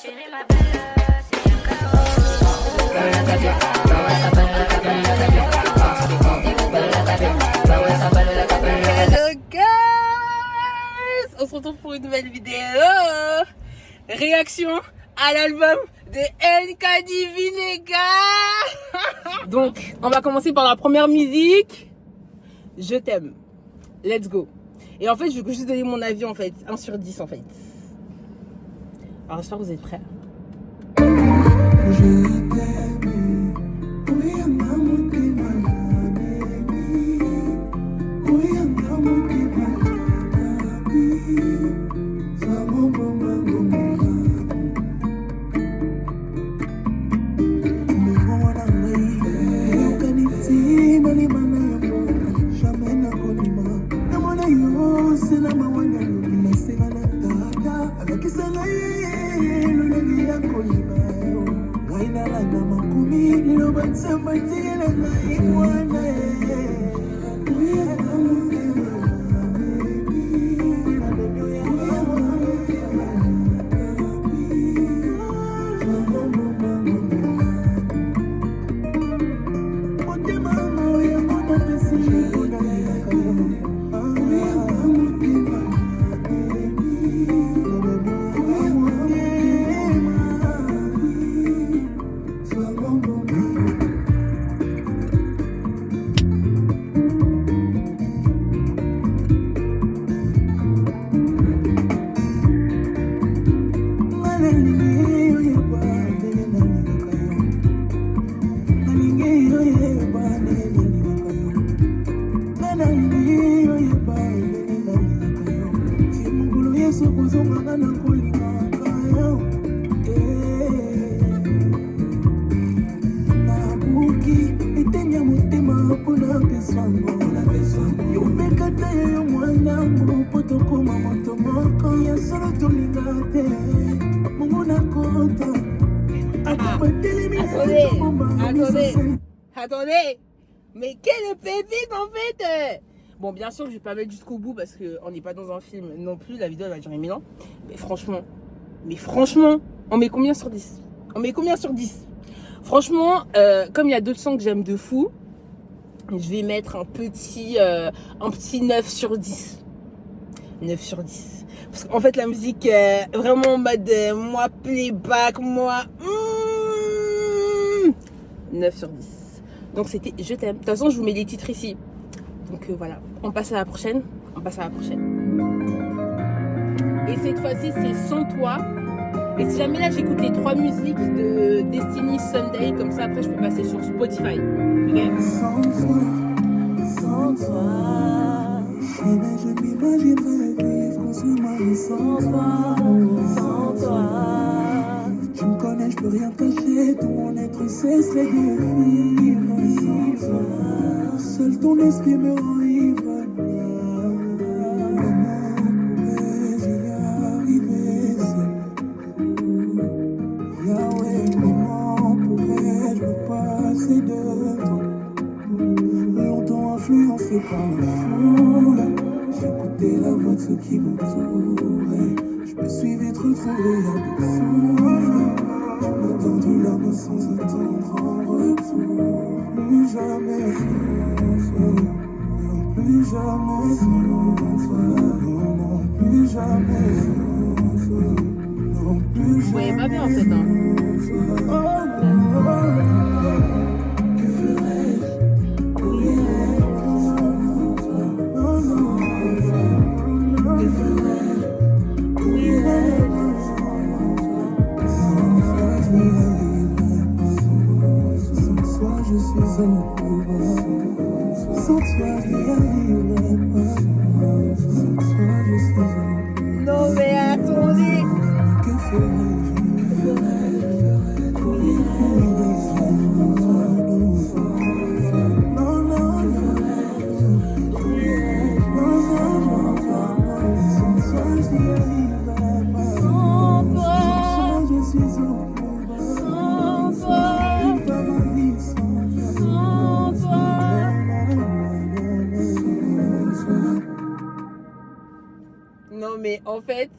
Hello guys, on se retrouve pour une nouvelle vidéo. Réaction à l'album de NKDV les gars. Donc on va commencer par la première musique. Je t'aime. Let's go. Et en fait je vais juste donner mon avis en fait. 1 sur 10 en fait. Alors j'espère que vous êtes prêts. Attendez, mais quelle pépite en fait. Bon, bien sûr, je vais pas mettre jusqu'au bout parce qu'on n'est pas dans un film non plus. La vidéo elle va durer 1000 ans. Mais franchement, on met combien sur 10? On met combien sur 10? Franchement, comme il y a d'autres sons que j'aime de fou, je vais mettre un petit 9 sur 10. 9 sur 10. Parce qu'en fait, la musique, vraiment en mode, moi, playback, moi... 9 sur 10. Donc c'était Je t'aime. De toute façon, je vous mets les titres ici. Donc voilà, on passe à la prochaine. Et cette fois-ci, c'est Sans toi. Et si jamais là, j'écoute les 3 musiques de Destiny Sunday, comme ça, après, je peux passer sur Spotify. Okay. Sans toi, jamais je m'imaginerais vivre construire ma vie sans toi. Tu me connais, je peux rien cacher, tout mon être cesserait de vivre sans toi. Seul ton esprit me rend ivre. Comment pourrais-je y arriver seul? Yahweh, comment pourrais-je me passer de toi? Longtemps influencé par la foule, j'écoutais la voix de ceux qui m'entouraient. Je me suis vite retrouvé à bout de souffle. Je m'ai tendu la main sans attendre en retour. Plus jamais sans toi, non, plus jamais sans toi, non, plus jamais sans toi, non, plus jamais. Vous voyez pas bien en fait, hein. Que ferais-je? Où irais-je sans toi? Non, non, que ferais-je? Où irais-je sans toi? Sans toi, je n'y arriverai pas. Sans toi, je suis au plus bas. Sans toi, je n'y arriverai pas. Sans toi, je suis au plus bas. Non mais attendez. Que ferais-je? Où irais-je sans toi? Non, non, où irais-je? Non, non, non, non. Sans toi, je n'y arriverai pas. Sans toi, Sans toi, je suis au plus bas. sans toi, Vive pas ma vie sans toi. sans toi. Non mais en fait,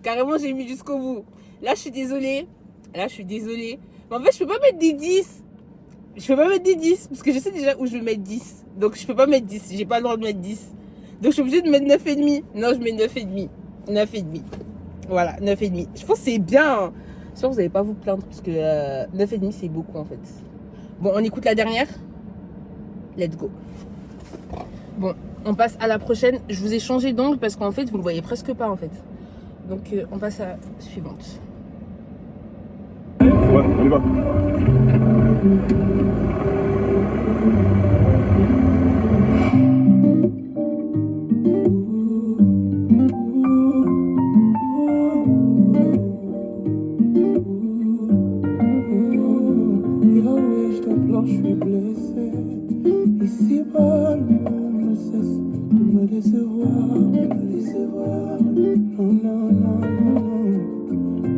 carrément j'ai mis jusqu'au bout. Là, je suis désolée. Là, je suis désolée. Mais en fait, je peux pas mettre des 10. Je peux pas mettre des 10 parce que je sais déjà où je vais mettre 10. Donc, je peux pas mettre 10. J'ai pas le droit de mettre 10. Donc, je suis obligée de mettre 9,5. Non, je mets 9,5. 9,5. Voilà, 9,5. Je pense que c'est bien. Je pense que vous n'allez pas vous plaindre parce que 9,5 c'est beaucoup en fait. Bon, on écoute la dernière. Let's go. Bon, on passe à la prochaine. Je vous ai changé d'angle parce qu'en fait, vous ne le voyez presque pas en fait. Donc, on passe à la suivante. Ouais, on y va. Yahweh, je t'implore, je suis blessé. Ici bas, le monde ne cesse de me décevoir, Non, non, non, non, non.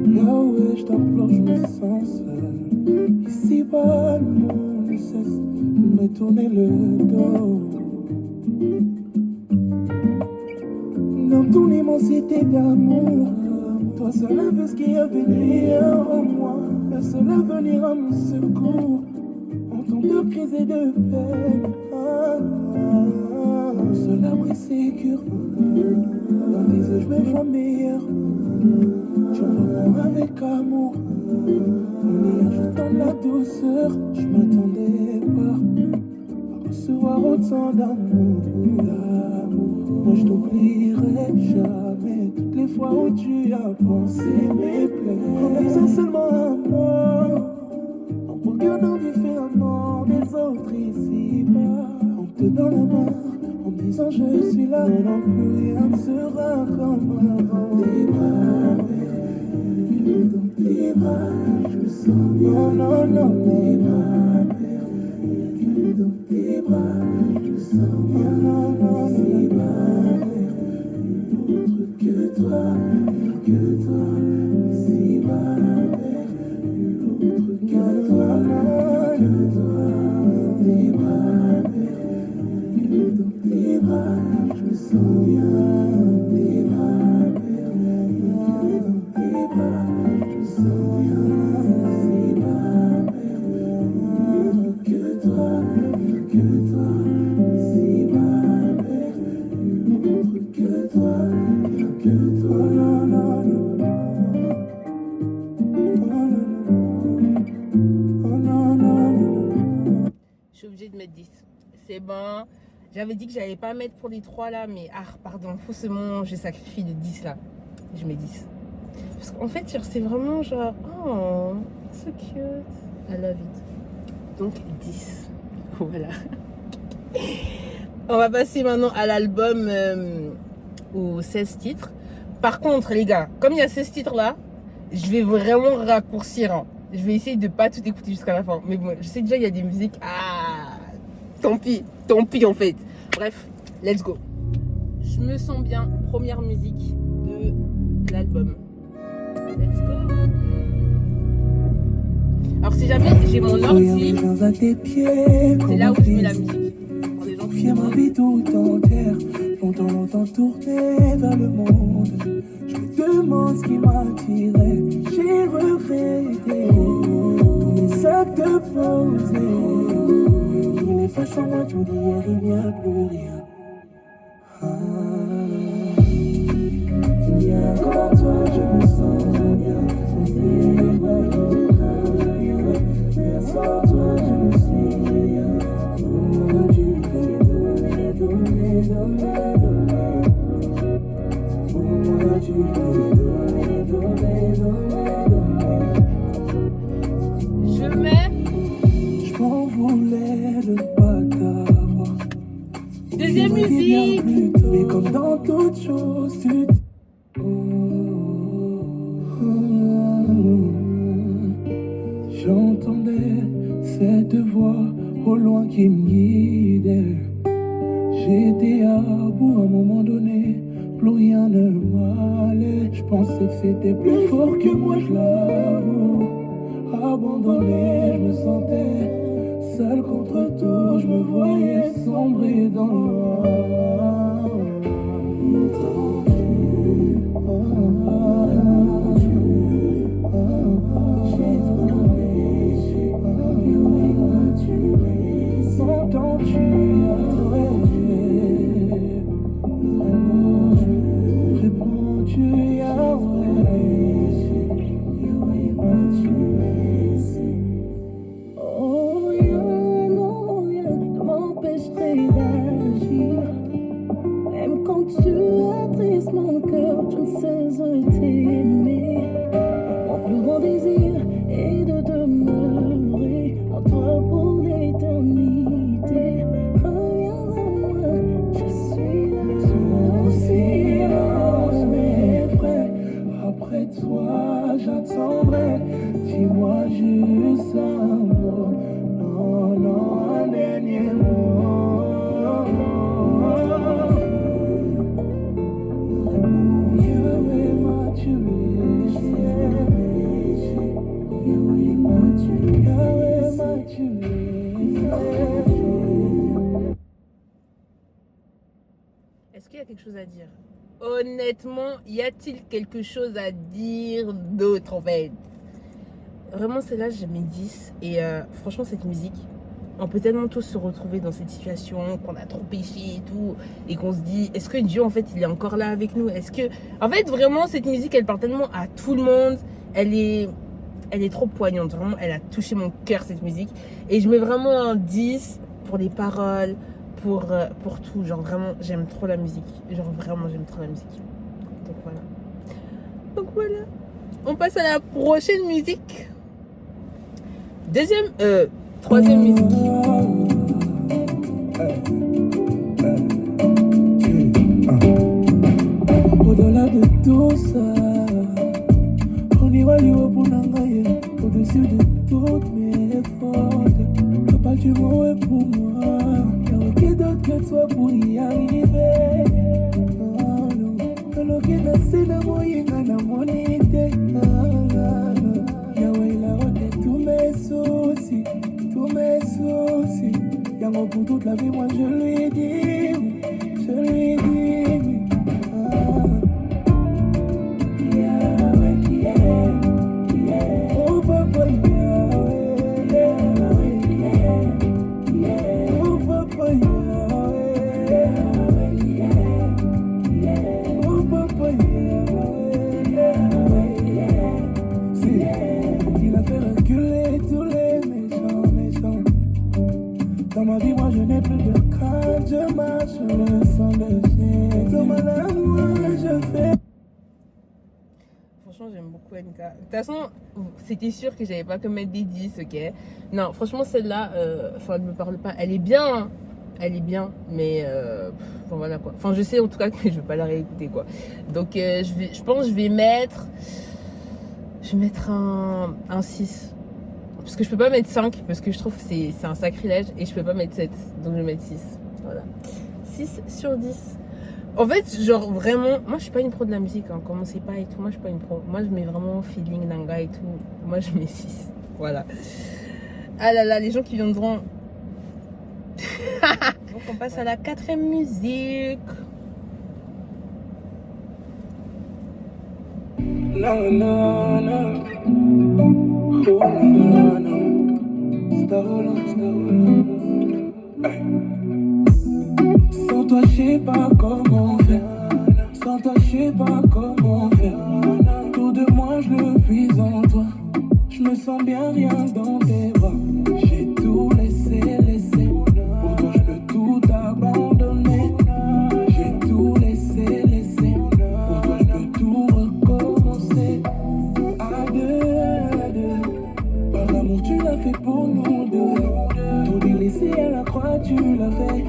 Yahweh, je t'implore, je me sens seul. Ici bas, le monde ne cesse de me tourner le dos. Dans ton immensité d'amour, toi seul veux ce qui est meilleur en moi, le seul à venir à mon secours, en temps de crise et de peine. Mon seul abri sécure, dans tes yeux je me vois meilleur. Je reprends avec amour, en y ajoutant de la douceur. Je m'attendais pas à recevoir autant d'amour. Moi je t'oublierai jamais toutes les fois où tu as pensé mes plaies. En disant seulement un mot, en regardant différemment des autres ici-bas, en te donnant la main, en disant je suis là, non plus rien ne sera comme avant. Tes bras, dans tes bras, je me sens bien. Non, non, tes bras, dans tes bras, je me sens bien. Non, non, tes bras. Que toi, si ma mère, l'autre que toi, tes bras, dans tes bras, je me sens bien, tes bras, dans tes bras, je me sens bien, si ma mère, que toi, si ma mère, l'autre que toi. Je suis obligée de mettre 10. C'est bon. J'avais dit que j'allais pas mettre pour les 3 là, mais pardon, faussement, j'ai sacrifié de 10 là. Je mets 10. Parce qu'en fait, c'est vraiment genre, oh, so cute. I love it. Donc 10. Voilà. On va passer maintenant à l'album aux 16 titres. Par contre, les gars, comme il y a 16 titres là, je vais vraiment raccourcir. Hein. Je vais essayer de pas tout écouter jusqu'à la fin. Mais bon, je sais déjà il y a des musiques. Tant pis en fait. Bref, let's go. Je me sens bien. Première musique de l'album. Let's go. Alors si jamais j'ai mon ordi, c'est là où je mets la musique. Confier ma vie tout entière, longtemps tourné vers le monde. Je me demande ce qui m'attirait, j'ai regretté tous mes actes posés. Il efface en moi tout d'hier, il n'y a plus rien. Il y a encore toi, je me sens bien. Mais sans toi, je me suis bien. Je mets. Je m'en voulais de pas t'avoir. Deuxième musique. Mais comme dans toutes choses, tu j'entendais cette voix au loin qui me guidait. J'étais à bout à un moment donné, plus rien ne m'allait. Je pensais que c'était plus fort que moi, je l'avoue. Abandonné, je me sentais seul contre tout, je me voyais sombrer dans le noir. cœur, je ne sais où t'aimer. Mon plus grand désir est de demeurer en toi pour l'éternité. Reviens à moi, je suis là. Ton silence m'effraie. Après toi, j'attendrai. Dis-moi juste un mot. Non, non, un dernier mot. Yahweh m'a tué. Yahweh m'a tué. Est-ce qu'il y a quelque chose à dire? Honnêtement, y a-t-il quelque chose à dire d'autre en fait? Vraiment, celle-là, j'ai mis 10. Et franchement, cette musique, on peut tellement tous se retrouver dans cette situation, qu'on a trop péché et tout, et qu'on se dit, est-ce que Dieu, en fait, il est encore là avec nous? Est-ce que... En fait, vraiment, cette musique, elle parle tellement à tout le monde. Elle est trop poignante. Vraiment, elle a touché mon cœur, cette musique. Et je mets vraiment un 10 pour les paroles, pour tout. Genre, vraiment, j'aime trop la musique. Genre, vraiment, j'aime trop la musique. Donc, voilà. Donc, voilà. On passe à la prochaine musique. Troisième musique. Au-delà de tout ça, on y va pour n'engager au-dessus de toutes mes fautes. Papa, tu m'aurais pour moi. Y'a aucun d'autre que toi pour y arriver. Oh non, aucun assez de moyen à mon idée. Yahweh, il a ôté tous mes soucis. Yango pour toute la vie, moi je lui dis oui. Yahweh, yeah. Oh papa, Yahweh. Oh papa, Yahweh. Oh papa, Yahweh. Si, il a fait reculer tous les méchants. Dans ma vie, moi je n'ai plus de crainte, je marche sur le sang de Jésus. Comme à l'amour, je fais. Franchement, j'aime beaucoup NK. De toute façon, c'était sûr que j'avais pas que mettre des 10, ok? Non, franchement, celle-là, elle me parle pas. Elle est bien, hein. Elle est bien, mais enfin, voilà quoi. Enfin, je sais en tout cas que je vais pas la réécouter, quoi. Donc, je pense que je vais mettre un 6. Parce que je peux pas mettre 5 parce que je trouve que c'est un sacrilège et je peux pas mettre 7, donc je vais mettre 6. Voilà. 6 sur 10. En fait, genre vraiment, moi je suis pas une pro de la musique, hein, commencez pas et tout, moi je suis pas une pro. Moi je mets vraiment feeling nanga et tout. Moi je mets 6. Voilà. Ah là là, les gens qui viendront. Donc on passe à la 4e musique. Non. Oh non. Stone. Sans toi, je sais pas comment faire. Tout de moi, je le vis en toi. Je me sens bien, rien dans tes bras. J'ai tout laissé. Pour toi, je peux tout abandonner. J'ai tout laissé. Pour toi, je peux tout recommencer. À deux. Par l'amour, tu l'as fait pour nous deux. Tout délaissé à la croix, tu l'as fait.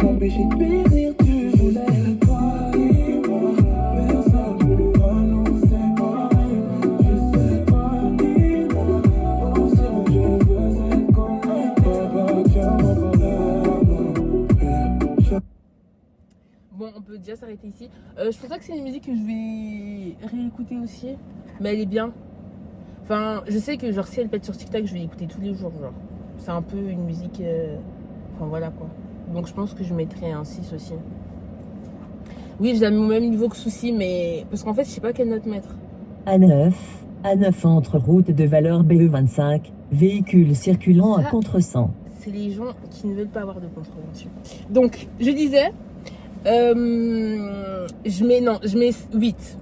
M'empêcher de périr, tu voulais. Toi et moi, personne ne pourra nous séparer. Je sais toi et moi, oh si je veux être comme toi. Tiens-moi par la main. Bon, on peut déjà s'arrêter ici. Je pense pas que c'est une musique que je vais réécouter aussi, mais elle est bien. Enfin, je sais que genre si elle pète sur TikTok, je vais l'écouter tous les jours. Genre, c'est un peu une musique. Enfin voilà quoi. Donc je pense que je mettrai un 6 aussi. Oui, je la mets au même niveau que Souci, mais parce qu'en fait, je sais pas quelle note mettre. A9 entre route de valeur BE25, véhicule circulant à contresens. C'est les gens qui ne veulent pas avoir de contrevention. Donc, je disais, je mets 8.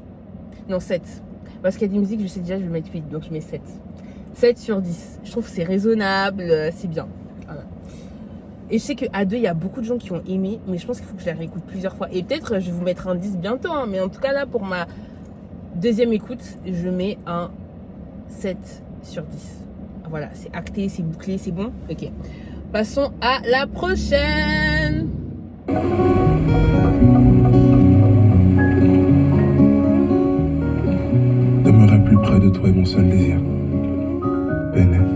Non, 7. Parce qu'il y a des musiques, je sais déjà, je vais mettre 8, donc je mets 7. 7 sur 10. Je trouve que c'est raisonnable, c'est bien. Voilà. Et je sais qu'à deux, il y a beaucoup de gens qui ont aimé, mais je pense qu'il faut que je la réécoute plusieurs fois. Et peut-être je vais vous mettre un 10 bientôt, hein, mais en tout cas là, pour ma deuxième écoute, je mets un 7 sur 10. Voilà, c'est acté, c'est bouclé, c'est bon. Ok. Passons à la prochaine. Demeurer plus près de toi est mon seul désir. PNL.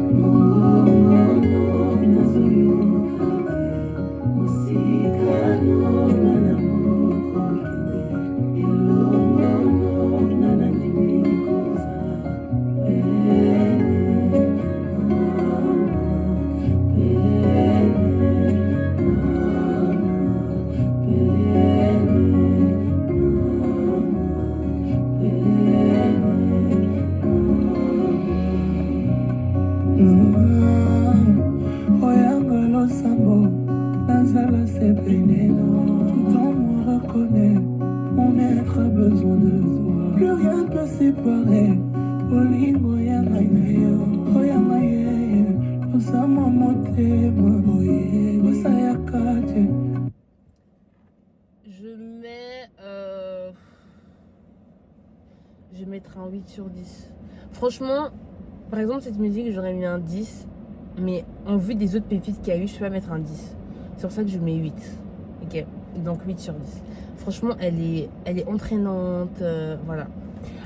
Oyangolo sambo, nazala sepénéna. Tout en me reconnaît, mon être a besoin de toi. Plus rien ne peut séparer. Olingo yangayo, oyangaye, osama motema, oye, osayakaje. Je vais mettre un 8 sur 10. Franchement, par exemple, cette musique, j'aurais mis un 10. Mais en vue des autres pépites qu'il y a eu, je ne peux pas mettre un 10. C'est pour ça que je mets 8. Ok, donc 8 sur 10. Franchement, elle est entraînante. Voilà.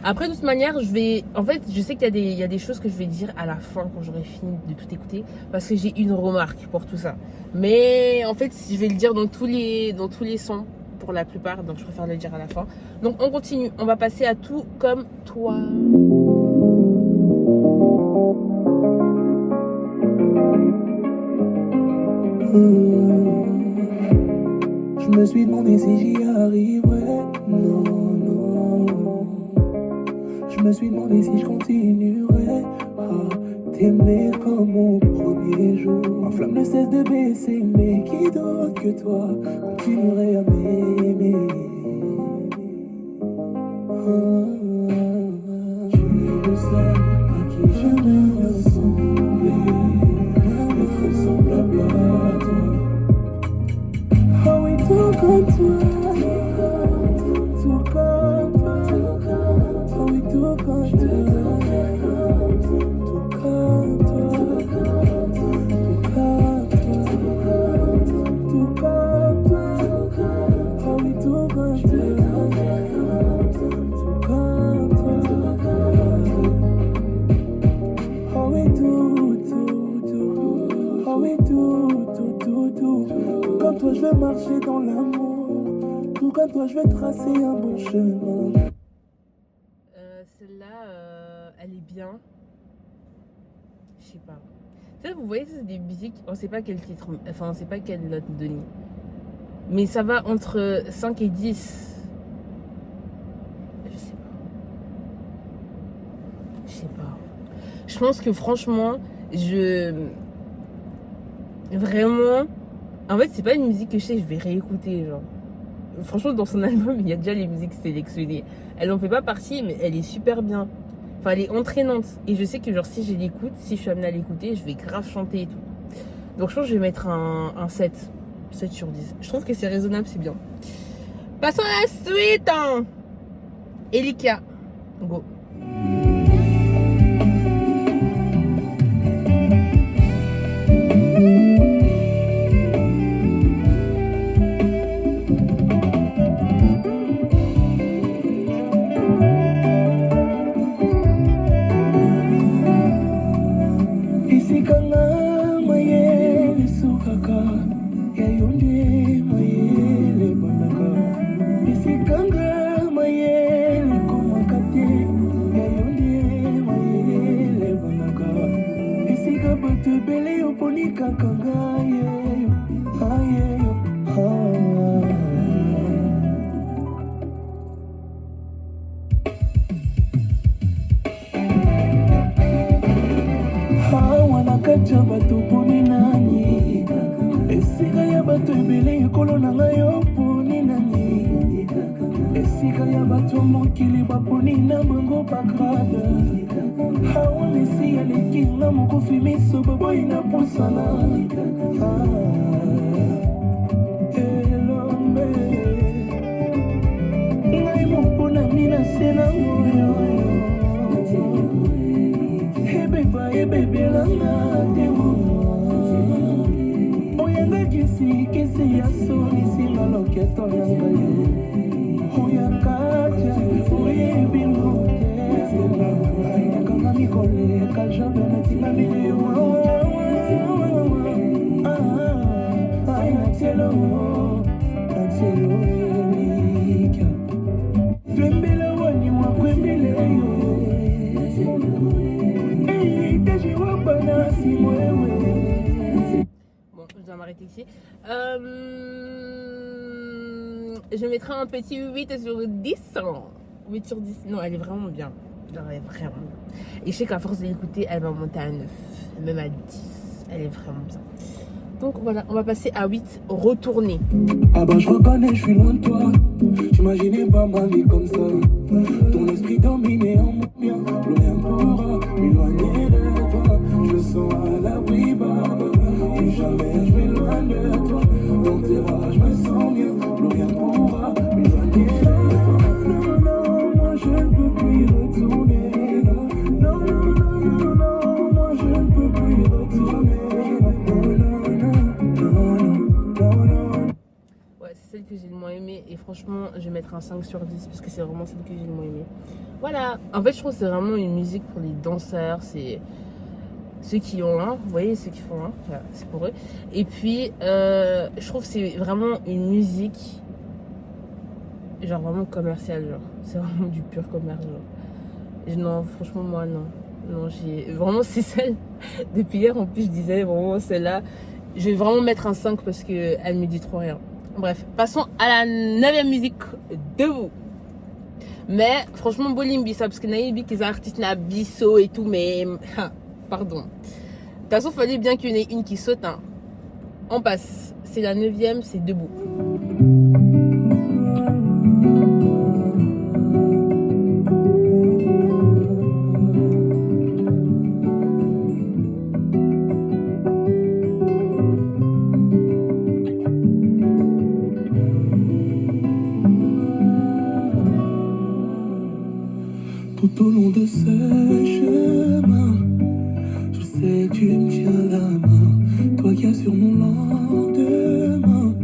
Après, de toute manière, en fait, je sais qu'il y a des choses que je vais dire à la fin quand j'aurai fini de tout écouter. Parce que j'ai une remarque pour tout ça. Mais en fait, je vais le dire dans tous les sons. Pour la plupart, donc je préfère le dire à la fin. Donc on continue, on va passer à Tout comme toi. Je me suis demandé si j'y arriverais. Non, non. Je me suis demandé si je continuerais à t'aimer comme au premier jour. Ma flamme ne cesse de baisser, mais qui d'autre que toi continuerait à m'aimer? Tu es le seul à qui je me ressemblais, être semblable à toi. Oh oui, tout comme toi, tout comme toi, oh oui, tout comme toi, tout comme toi, tout comme toi, oh oui, tout comme toi, tout comme toi, oh oui, oh oui, tout comme toi, je vais marcher dans l'amour. Tout comme toi, je vais tracer un bon chemin. Celle-là, elle est bien. Je sais pas. Ça, vous voyez, c'est des musiques, on sait pas quel titre, enfin, on sait pas quelle note donner. Mais ça va entre 5 et 10. Je sais pas. Je sais pas. Je pense que franchement, vraiment... En fait, c'est pas une musique que je sais, je vais réécouter, genre. Franchement, dans son album, il y a déjà les musiques sélectionnées. Elle en fait pas partie, mais elle est super bien. Enfin, elle est entraînante. Et je sais que, genre, si je l'écoute, si je suis amenée à l'écouter, je vais grave chanter et tout. Donc, je pense que je vais mettre un 7. 7 sur 10. Je trouve que c'est raisonnable, c'est bien. Passons à la suite, hein. Elika. Go. esika ya bato mokili baponi na bango bagrade awanesi aleki nga mokofi miso boboyi na posana elombe ngai mopona mina sena moyo ebeba ebebelanga temo oyanga kisi ya sonisinga loketo ya ngai oyakaja oyebingote ekanga mikoleka jabe natinga milio natielo elika twembela wani mwakwembeleyo dejiwabanasi mwewe. Bon, je dois m'arrêter ici. Je mettrai un petit 8 sur 10. 8 sur 10. Non, elle est vraiment bien. Genre, elle est vraiment bien. Et je sais qu'à force de l'écouter, elle va monter à 9. Même à 10. Elle est vraiment bien. Donc voilà, on va passer à 8. Retourner. Ah bah je reconnais, je suis loin de toi. J'imaginais pas ma vie comme ça. Ton esprit dominé en mon bien. Rien pourra m'éloigner de toi. Je sens à l'abri, plus jamais je vais loin de toi. Dans tes bras, je me sens bien. Plus rien pourra m'éloigner de toi. Non, non, moi je ne peux plus y retourner. Non, non, non, non, non, moi je ne peux plus y retourner. Ouais, c'est celle que j'ai le moins aimée. Et franchement, je vais mettre un 5 sur 10 parce que c'est vraiment celle que j'ai le moins aimée. Voilà. En fait, je trouve que c'est vraiment une musique pour les danseurs. C'est ceux qui ont un. Vous voyez, ceux qui font un. Voilà, c'est pour eux. Et puis, je trouve que c'est vraiment une musique genre vraiment commerciale. Genre. C'est vraiment du pur commerce. Genre. Non, franchement, moi, non. Non, j'ai... Vraiment, c'est celle... Depuis hier, en plus, je disais vraiment celle-là. Je vais vraiment mettre un 5 parce qu'elle me dit trop rien. Bref, passons à la 9e musique de vous. Mais franchement, Bolimbi, ça, parce que Naïbi, qui est artiste, n'a bisso et tout, mais. Pardon. De toute façon, il fallait bien qu'il y en ait une qui saute. Hein. On passe. C'est la 9e, c'est Debout. Tout au long de ce chemin, je sais que tu me tiens la main. Toi qui assures mon lendemain,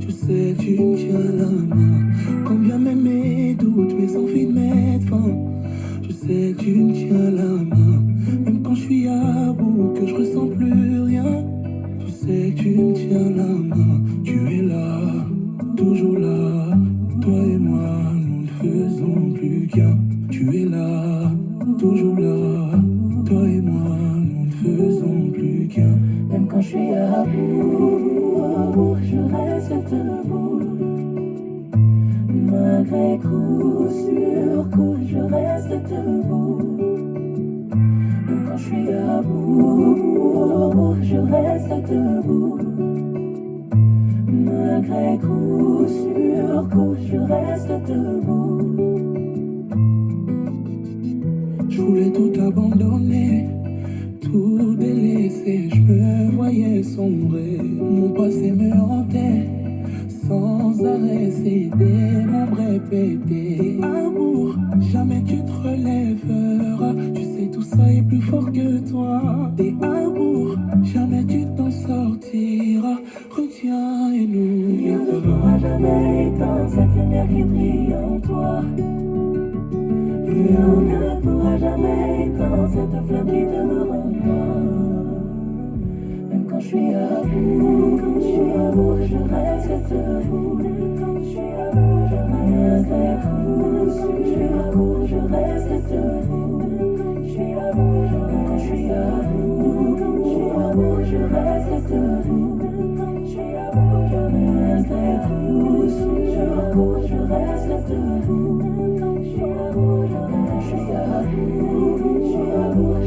je sais que tu me tiens la main. Quand bien même mes doutes, mes envies de mettre fin, je sais que tu me tiens la main. Même quand je suis à bout, que je ressens plus rien, je sais que tu me tiens la main. Tu es là, toujours là. Toi et moi, nous ne faisons plus qu'un. Tu es là, toujours là. Toi et moi, nous ne faisons plus qu'un. Même quand je suis à bout, je reste debout. Malgré coup sur coup, je reste debout. Même quand je suis à bout, je reste debout. Malgré coup sur coup, je reste debout. Je voulais tout abandonner, tout délaisser, je me voyais sombrer. Mon passé me hantait, sans arrêt, c'est des membres répétés. Amour, jamais tu te relèveras, tu sais tout ça est plus fort que toi. Des amours, jamais tu t'en sortiras, retiens et nous. Rien ne pourra jamais éteindre cette lumière qui brille en toi. Rien ne pourra jamais éteindre cette flamme qui demeure en moi. Même quand je suis à bout, je reste debout. Quand je suis à bout, je reste debout. Je reste debout. Je suis à bout, quand je suis à bout, je reste debout. Quand je suis à bout, je reste debout.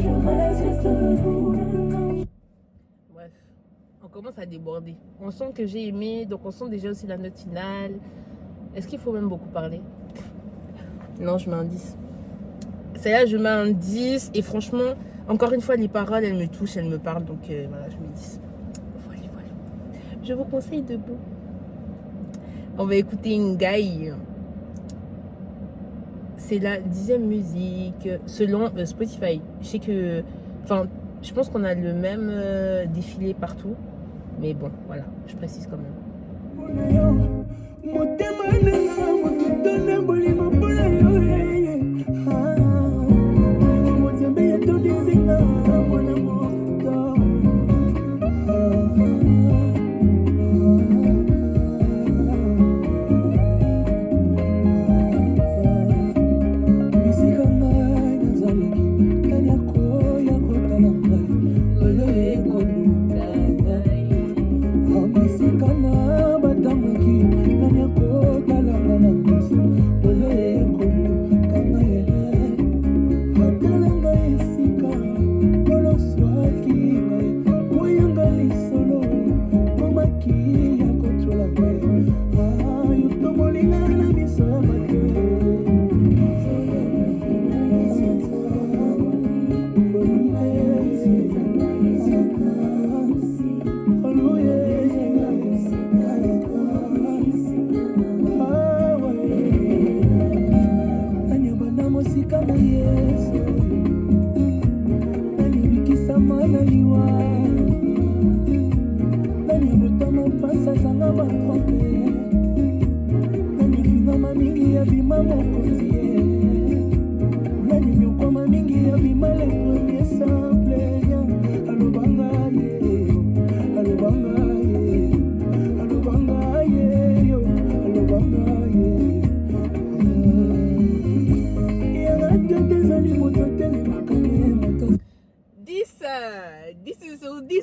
Je reste debout. Bref, on commence à déborder. On sent que j'ai aimé, donc on sent déjà aussi la note finale. Est-ce qu'il faut même beaucoup parler? Non, je mets un 10. Celle-là, je mets un 10. Et franchement, encore une fois, les paroles, elles me touchent, elles me parlent. Donc voilà, je mets 10. Voilà. Je vous conseille debout. On va écouter Ngai. C'est la 10e musique selon Spotify. Je sais que... Enfin, je pense qu'on a le même défilé partout. Mais bon, voilà, je précise quand même.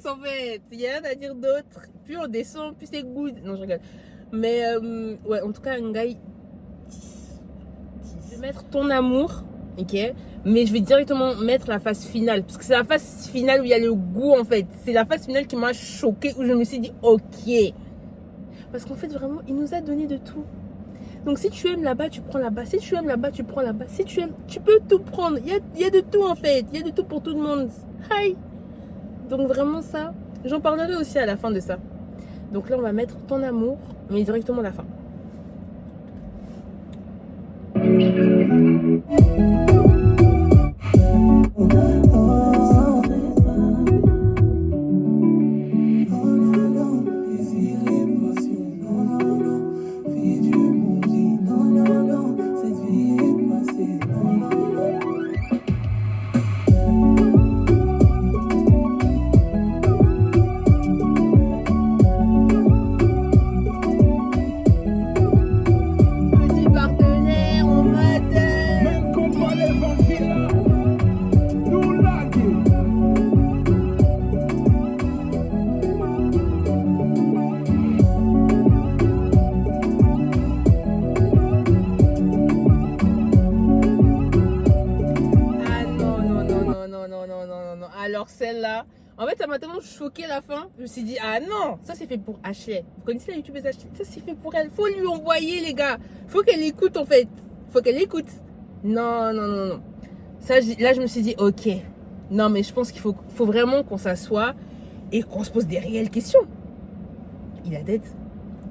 En fait, il n'y a rien à dire d'autre. Plus on descend, plus c'est good. Non, je rigole. Mais ouais, en tout cas, Ngai 10. Je vais mettre ton amour, ok. Mais je vais directement mettre la phase finale. Parce que c'est la phase finale où il y a le goût en fait. C'est la phase finale qui m'a choquée, où je me suis dit ok. Parce qu'en fait, vraiment, il nous a donné de tout. Donc si tu aimes là-bas, tu prends là-bas. Si tu aimes là-bas, tu prends là-bas. Si tu aimes, tu peux tout prendre. Il y a de tout en fait. Il y a de tout pour tout le monde. Hi. Donc vraiment ça, j'en parlerai aussi à la fin de ça. Donc là on va mettre ton amour, mais directement à la fin. Alors celle-là, en fait ça m'a tellement choqué la fin. Je me suis dit ah non, ça c'est fait pour Ashley. Vous connaissez la youtubeuse Ashley? Ça c'est fait pour elle. Faut lui envoyer les gars. Faut qu'elle écoute en fait. Faut qu'elle écoute. Non. Ça, là je me suis dit ok. Non mais je pense qu'il faut vraiment qu'on s'assoie et qu'on se pose des réelles questions. Il a tête.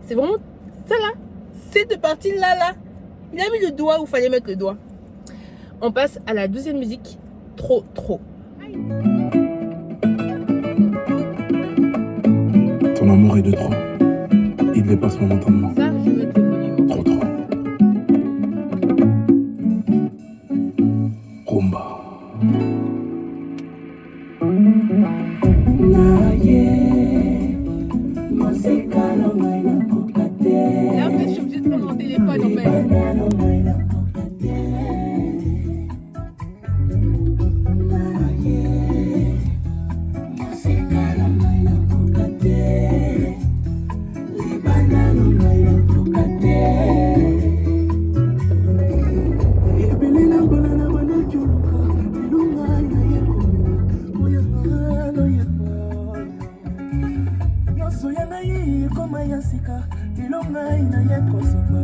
C'est vraiment ça là. Cette partie là. Il a mis le doigt où il fallait mettre le doigt. On passe à la 12e musique. Trop. Ton amour est de trop. Il dépasse mon entendement. Ça, je vais mettre le volume. Trop. Rumba. Là, en fait, je suis obligée de prendre mon téléphone en fait. Soya na ye koma ya sika, ilonga ina ya kosoba,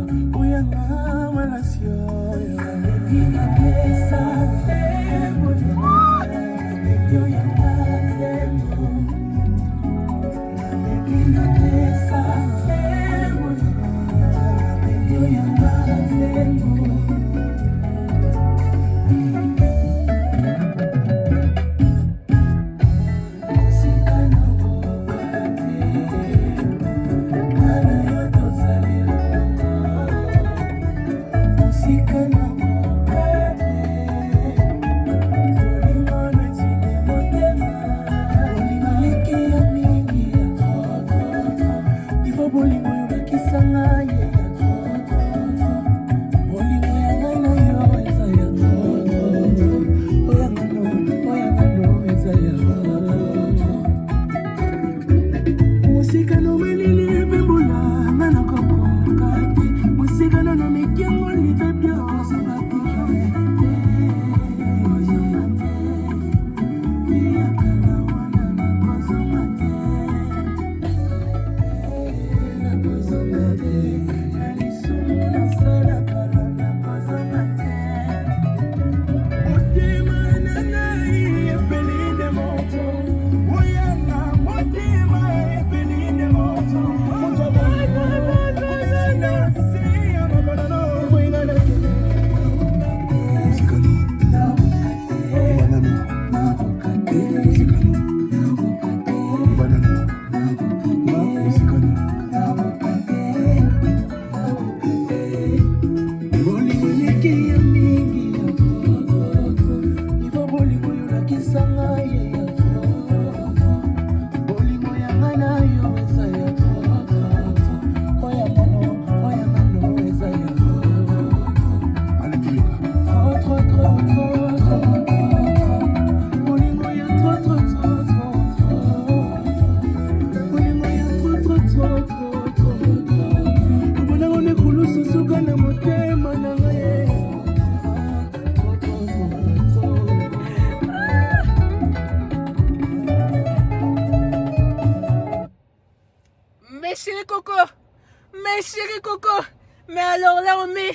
Mais chérie Coco, mais alors là on met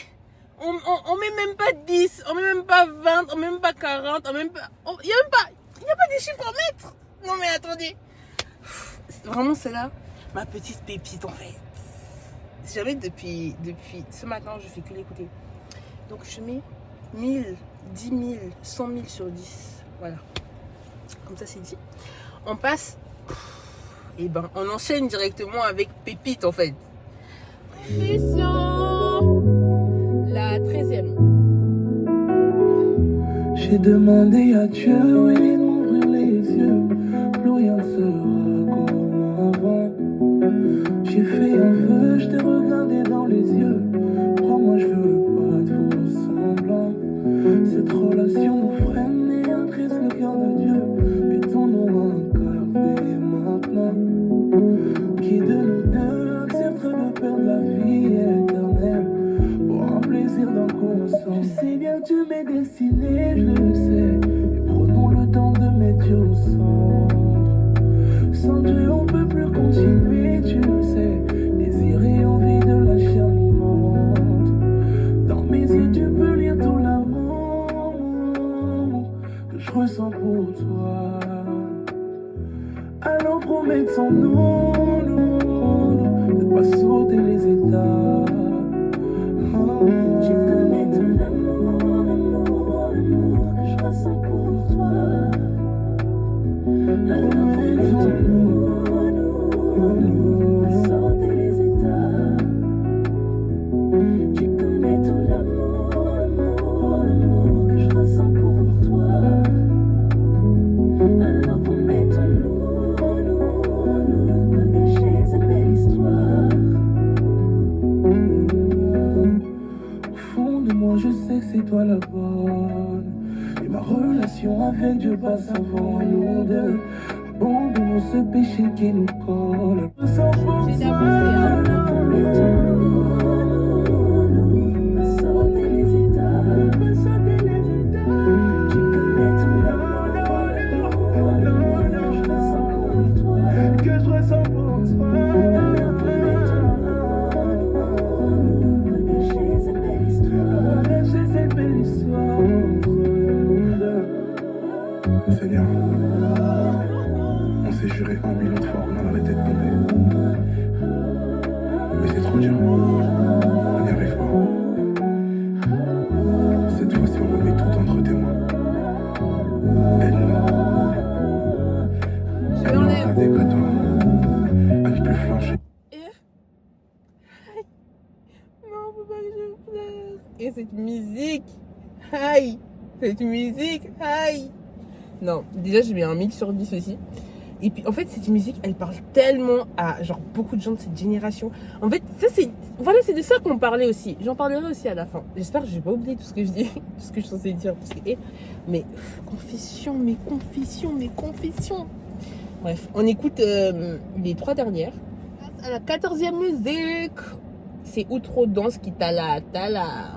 même pas 10, on met même pas 20, on met même pas 40, on met même pas... Il n'y a pas des chiffres à mettre. Non mais attendez. Vraiment c'est là ma petite pépite en fait. Si jamais depuis ce matin je fais que l'écouter. Donc je mets 1000, 10 000, 100 000 sur 10. Voilà. Comme ça c'est dit. On passe... Et ben on enchaîne directement avec Pépite en fait. Mission la 13e. J'ai demandé à Dieu, oui, de m'ouvrir les yeux. Plus rien ne sera comme avant. J'ai fait un vœu, je t'ai regardé dans les yeux. Crois-moi, je veux pas de faux semblants. Cette relation nous freine et attriste le cœur de Dieu. Mais ton nom accordé maintenant. Qui de nous deux accepterait de perdre la vie éternelle pour un plaisir d'un coup ensemble. Je sais bien que tu m'es destiné, je le sais. Et prenons le temps de mettre Dieu au centre. Sans Dieu on peut plus continuer, tu le sais. Désir et envie de la chair nous montent. Dans mes yeux tu peux lire tout l'amour que je ressens pour toi. Alors promettons-nous de pas sauter les étapes. Tu connais tout l'amour que je ressens pour toi. Alors promettons-nous de pas sauter les étapes. Tu connais tout l'amour que je ressens pour toi. Alors promettons-nous. Je sais que c'est toi la bonne. Et ma relation avec Dieu passe avant nous deux. Abandonnons ce péché qui nous colle. Sans force, Seigneur, on s'est juré 1 million de fois qu'on en arrêtait de tomber. Mais c'est trop dur. On n'y arrive pas. Cette fois-ci, on remet tout entre tes mains. Aide-nous. Aide-nous à avec à toi. À ne plus flancher. Non, faut pas que je pleure. Et cette musique, aïe. Cette musique, aïe. Non, déjà j'ai mis un 1000 sur 10 aussi. Et puis en fait cette musique elle parle tellement à genre beaucoup de gens de cette génération. En fait ça c'est, voilà, c'est de ça qu'on parlait aussi. J'en parlerai aussi à la fin. J'espère que je vais pas oublier tout ce que je dis, tout ce que je suis censée dire. Parce que, mais confession, mes confessions, mes confessions. Bref, on écoute les 3 dernières. À la 14e musique, c'est Outro Danse qui tala tala.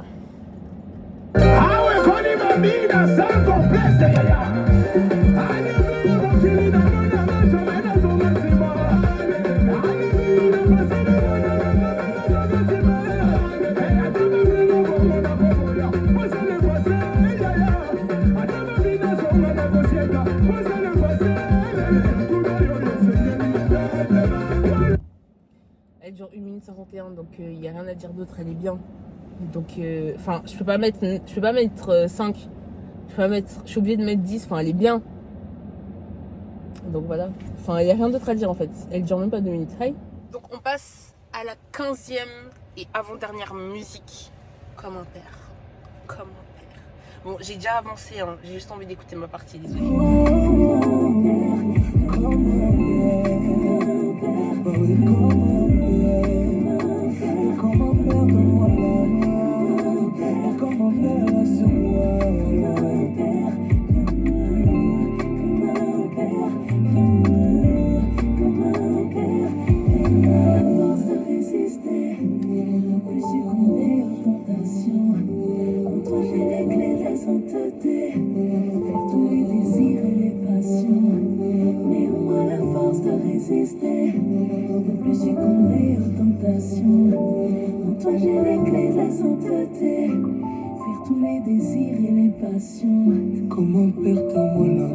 Elle dure 1 minute 51, donc il n'y a rien à dire d'autre, elle est bien. Donc, enfin, je peux pas mettre 5. Je suis obligée de mettre 10, enfin, elle est bien. Donc voilà. Enfin, il n'y a rien d'autre à dire en fait. Elle dure même pas 2 minutes. Hi. Donc on passe à la 15e et avant-dernière musique. Comme un père. Comme un père. Bon, j'ai déjà avancé, hein. J'ai juste envie d'écouter ma partie, désolé. Comment perdre ta moi la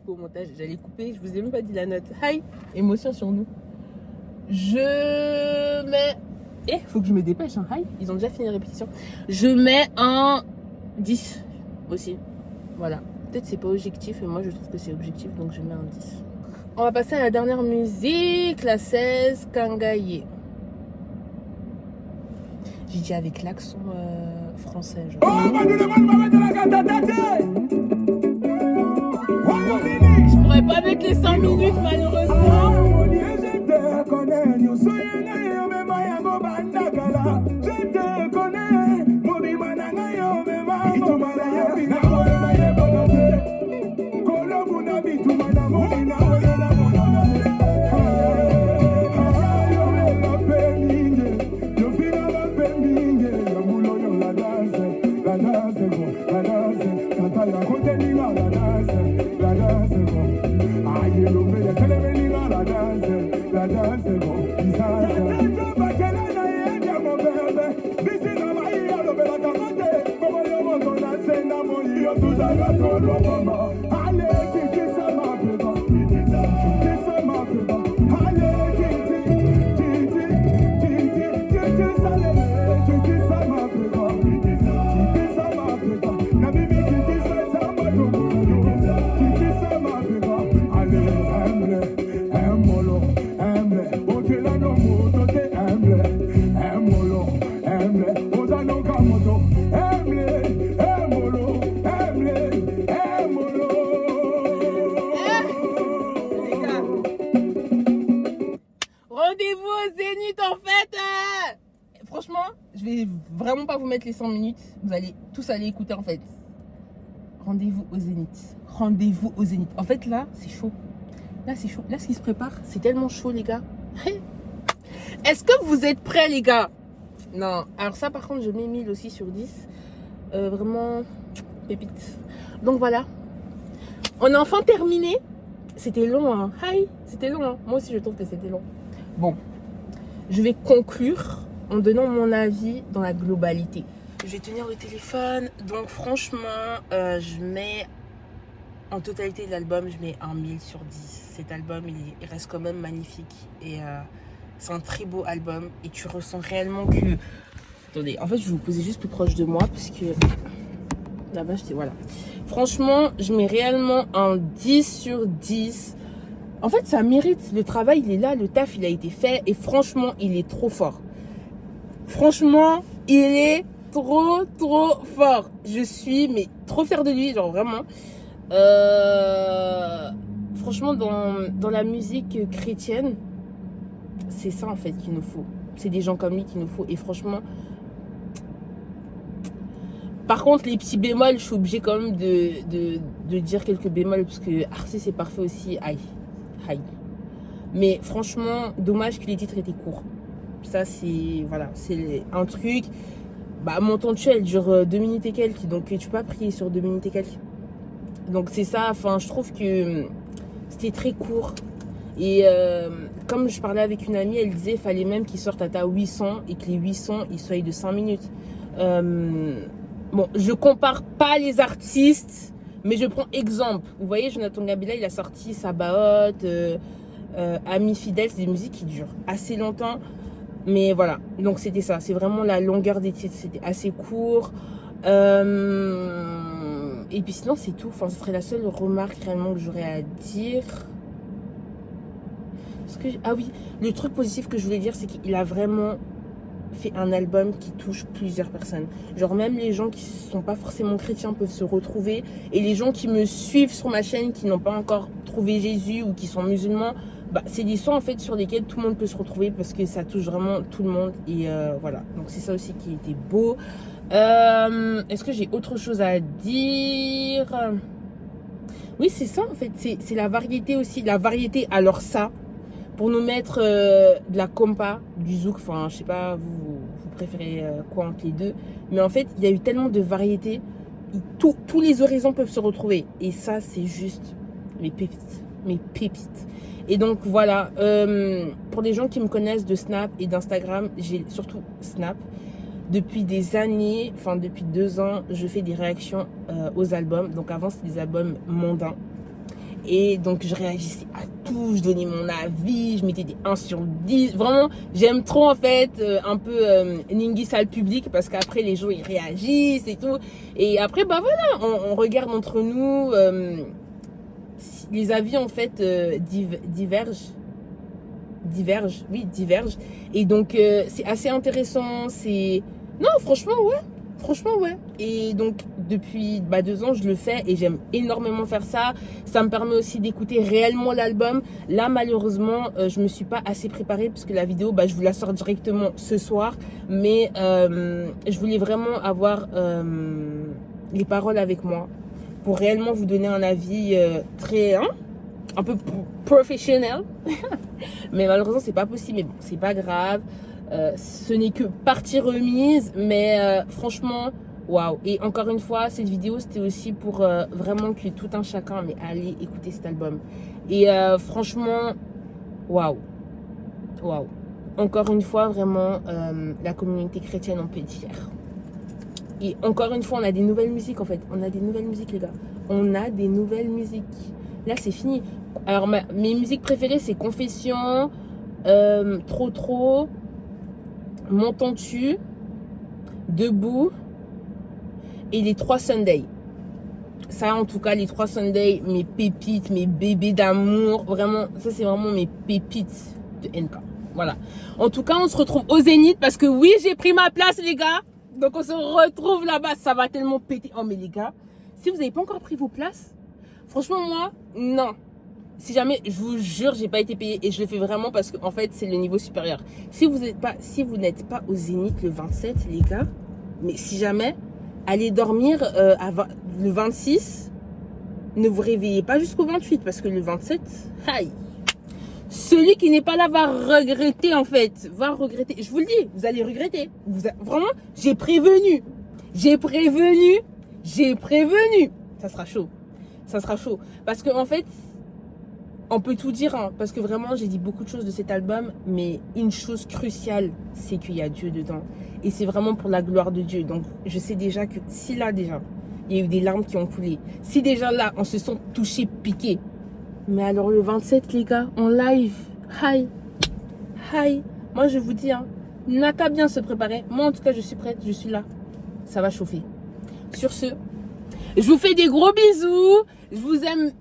Au montage, j'allais couper, je vous ai même pas dit la note. Hi, émotion sur nous. Je mets. Faut que je me dépêche, hein. Hi, ils ont déjà fini la répétition. Je mets un 10 aussi. Voilà. Peut-être c'est pas objectif, mais moi je trouve que c'est objectif, donc je mets un 10. On va passer à la dernière musique, la 16, Kangaye. J'ai dit avec l'accent français. Genre. Je pourrais pas mettre les 5 minutes malheureusement. franchement, je vais vraiment pas vous mettre les 100 minutes. Vous allez tous aller écouter en fait. Rendez-vous au Zénith. Rendez-vous au Zénith. En fait, là, c'est chaud. Là, c'est chaud. Là, ce qui se prépare, c'est tellement chaud, les gars. Est-ce que vous êtes prêts, les gars? Non. Alors ça, par contre, je mets 1000 aussi sur 10. Vraiment, pépite. Donc, voilà. On a enfin terminé. C'était long, hein. Hi. C'était long, hein. Moi aussi, je trouve que c'était long. Bon. Je vais conclure en donnant mon avis dans la globalité. Je vais tenir le téléphone. Donc, franchement, je mets... En totalité de l'album, je mets un 1000 sur 10. Cet album, il reste quand même magnifique. Et c'est un très beau album. Et tu ressens réellement que... Attendez, en fait, je vais vous poser juste plus proche de moi. Parce que là-bas, j'étais... Voilà. Franchement, je mets réellement un 10 sur 10. En fait, ça mérite. Le travail, il est là. Le taf, il a été fait. Et franchement, il est trop fort. Franchement, il est trop fort. Je suis mais trop fière de lui. Genre, vraiment... franchement, dans la musique chrétienne, c'est ça en fait qu'il nous faut. C'est des gens comme lui qu'il nous faut. Et franchement, par contre, les petits bémols, je suis obligée quand même de dire quelques bémols parce que Arcee c'est parfait aussi. Aïe. Mais franchement, dommage que les titres étaient courts. Ça, c'est voilà, c'est un truc. Bah, mon ton elle dure 2 minutes et quelques, donc tu peux pas prier sur 2 minutes et quelques. Donc c'est ça, enfin je trouve que c'était très court. Et comme je parlais avec une amie, elle disait qu'il fallait même qu'ils sortent à ta 800 et que les 800 ils soient de 5 minutes. Bon, je compare pas les artistes, mais je prends exemple. Vous voyez, Jonathan Gabila, il a sorti Sabaoth, Ami Fidèle, c'est des musiques qui durent assez longtemps. Mais voilà, donc c'était ça, c'est vraiment la longueur des titres, c'était assez court. Et puis sinon c'est tout, enfin ce serait la seule remarque réellement que j'aurais à dire. Ah oui, le truc positif que je voulais dire c'est qu'il a vraiment fait un album qui touche plusieurs personnes. Genre même les gens qui sont pas forcément chrétiens peuvent se retrouver. Et les gens qui me suivent sur ma chaîne qui n'ont pas encore trouvé Jésus ou qui sont musulmans, bah, c'est des sons en fait sur lesquels tout le monde peut se retrouver parce que ça touche vraiment tout le monde. Et voilà, donc c'est ça aussi qui était beau. Est-ce que j'ai autre chose à dire? Oui, c'est ça en fait, c'est la variété aussi. La variété, alors ça, pour nous mettre de la compa, du zouk, enfin je sais pas, vous préférez quoi entre les deux. Mais en fait, il y a eu tellement de variétés, tous les horizons peuvent se retrouver. Et ça, c'est juste mes pépites. Et donc voilà, pour les gens qui me connaissent de Snap et d'Instagram, j'ai surtout Snap. Depuis des années, enfin depuis 2 ans, je fais des réactions aux albums. Donc avant, c'était des albums mondains. Et donc je réagissais à tout, je donnais mon avis, je mettais des 1 sur 10. Vraiment, j'aime trop en fait un peu Ningui sale public parce qu'après les gens ils réagissent et tout. Et après, bah voilà, on regarde entre nous. Les avis en fait divergent. Et donc c'est assez intéressant. Non, franchement ouais. Et donc depuis 2 ans je le fais et j'aime énormément faire ça. Ça me permet aussi d'écouter réellement l'album. Là malheureusement je me suis pas assez préparée parce que la vidéo je vous la sors directement ce soir. Mais je voulais vraiment avoir les paroles avec moi pour réellement vous donner un avis très un peu professionnel. Mais malheureusement c'est pas possible. Mais bon, c'est pas grave. Ce n'est que partie remise, mais franchement, waouh. Et encore une fois, cette vidéo, c'était aussi pour vraiment que tout un chacun allez écouter cet album. Et franchement, waouh. Encore une fois, vraiment, la communauté chrétienne en peut être fière. Et encore une fois, on a des nouvelles musiques en fait. On a des nouvelles musiques, les gars. On a des nouvelles musiques. Là, c'est fini. Alors, mes musiques préférées, c'est Confession, Trop, M'entends-tu, Debout et les 3 Sundays. Ça, en tout cas, les 3 Sundays, mes pépites, mes bébés d'amour. Vraiment, ça, c'est vraiment mes pépites de NK. Voilà. En tout cas, on se retrouve au Zénith parce que oui, j'ai pris ma place, les gars. Donc, on se retrouve là-bas. Ça va tellement péter. Oh, mais les gars, si vous n'avez pas encore pris vos places, franchement, moi, non. si jamais, je vous jure, j'ai pas été payée et je le fais vraiment parce que en fait, c'est le niveau supérieur. Si vous n'êtes pas au Zénith le 27, les gars, mais si jamais, allez dormir le 26, ne vous réveillez pas jusqu'au 28 parce que le 27, aïe. Celui qui n'est pas là va regretter en fait, va regretter. Je vous le dis, vous allez regretter. Vraiment, j'ai prévenu. Ça sera chaud. Ça sera chaud. Parce que en fait, on peut tout dire, hein, parce que vraiment, j'ai dit beaucoup de choses de cet album, mais une chose cruciale, c'est qu'il y a Dieu dedans. Et c'est vraiment pour la gloire de Dieu. Donc, je sais déjà que si là, déjà, il y a eu des larmes qui ont coulé, si déjà là, on se sent touché, piqué, mais alors le 27, les gars, en live, hi, moi je vous dis, hein, n'a qu'à bien se préparer. Moi, en tout cas, je suis prête, je suis là. Ça va chauffer. Sur ce, je vous fais des gros bisous. Je vous aime.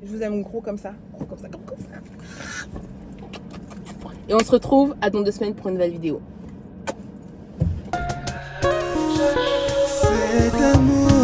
Je vous aime gros comme ça. Comme ça. Et on se retrouve à dans 2 semaines pour une nouvelle vidéo. Cet amour